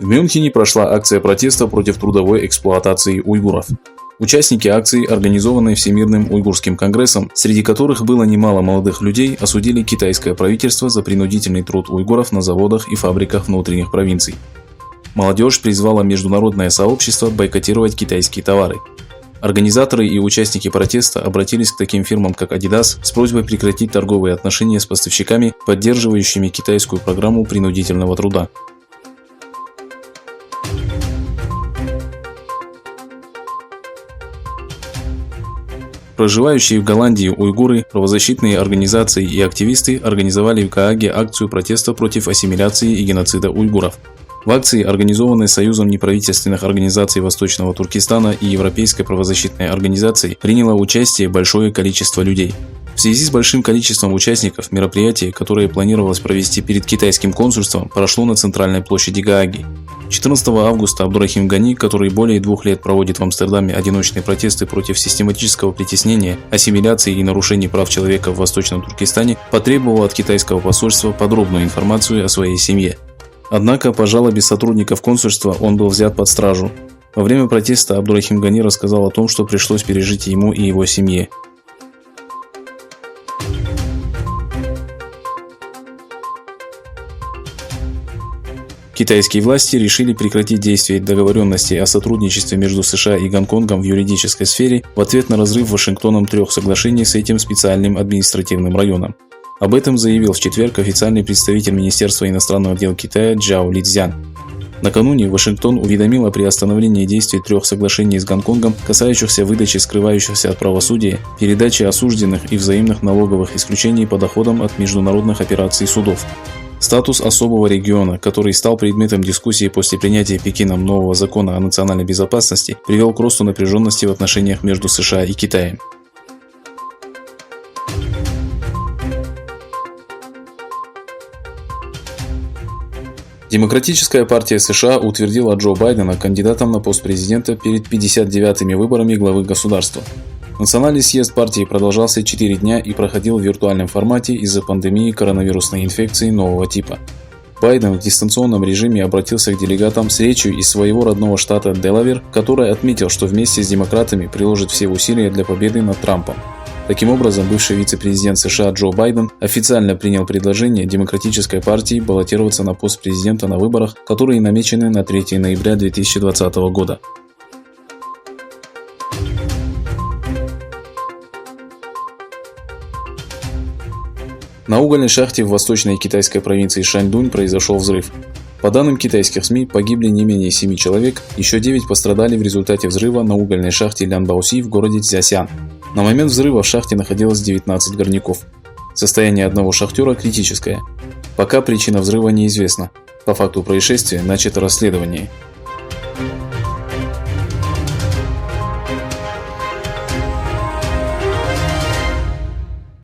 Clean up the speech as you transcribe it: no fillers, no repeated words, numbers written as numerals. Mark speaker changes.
Speaker 1: В Мюнхене прошла акция протеста против трудовой эксплуатации уйгуров. Участники акции, организованной Всемирным уйгурским конгрессом, среди которых было немало молодых людей, осудили китайское правительство за принудительный труд уйгуров на заводах и фабриках внутренних провинций. Молодежь призвала международное сообщество бойкотировать китайские товары. Организаторы и участники протеста обратились к таким фирмам, как Adidas, с просьбой прекратить торговые отношения с поставщиками, поддерживающими китайскую программу принудительного труда. Проживающие в Голландии уйгуры, правозащитные организации и активисты организовали в Гааге акцию протеста против ассимиляции и геноцида уйгуров. В акции, организованной Союзом неправительственных организаций Восточного Туркестана и Европейской правозащитной организацией, приняло участие большое количество людей. В связи с большим количеством участников, мероприятие, которое планировалось провести перед китайским консульством, прошло на центральной площади Гааги. 14 августа Абдурахим Гани, который более 2 лет проводит в Амстердаме одиночные протесты против систематического притеснения, ассимиляции и нарушений прав человека в Восточном Туркестане, потребовал от китайского посольства подробную информацию о своей семье. Однако, по жалобе сотрудников консульства, он был взят под стражу. Во время протеста Абдурахим Гани рассказал о том, что пришлось пережить ему и его семье. Китайские власти решили прекратить действие договоренности о сотрудничестве между США и Гонконгом в юридической сфере в ответ на разрыв Вашингтоном 3 соглашений с этим специальным административным районом. Об этом заявил в четверг официальный представитель Министерства иностранных дел Китая Джао Лицзян. Накануне Вашингтон уведомил о приостановлении действий 3 соглашений с Гонконгом, касающихся выдачи скрывающихся от правосудия, передачи осужденных и взаимных налоговых исключений по доходам от международных операций судов. Статус особого региона, который стал предметом дискуссии после принятия Пекином нового закона о национальной безопасности, привел к росту напряженности в отношениях между США и Китаем. Демократическая партия США утвердила Джо Байдена кандидатом на пост президента перед 59-ми выборами главы государства. Национальный съезд партии продолжался 4 дня и проходил в виртуальном формате из-за пандемии коронавирусной инфекции нового типа. Байден в дистанционном режиме обратился к делегатам с речью из своего родного штата Делавер, который отметил, что вместе с демократами приложит все усилия для победы над Трампом. Таким образом, бывший вице-президент США Джо Байден официально принял предложение Демократической партии баллотироваться на пост президента на выборах, которые намечены на 3 ноября 2020 года. На угольной шахте в восточной китайской провинции Шаньдунь произошел взрыв. По данным китайских СМИ, погибли не менее 7 человек, еще 9 пострадали в результате взрыва на угольной шахте Лянбаоси в городе Цзясян. На момент взрыва в шахте находилось 19 горняков. Состояние одного шахтера критическое. Пока причина взрыва неизвестна. По факту происшествия начато расследование.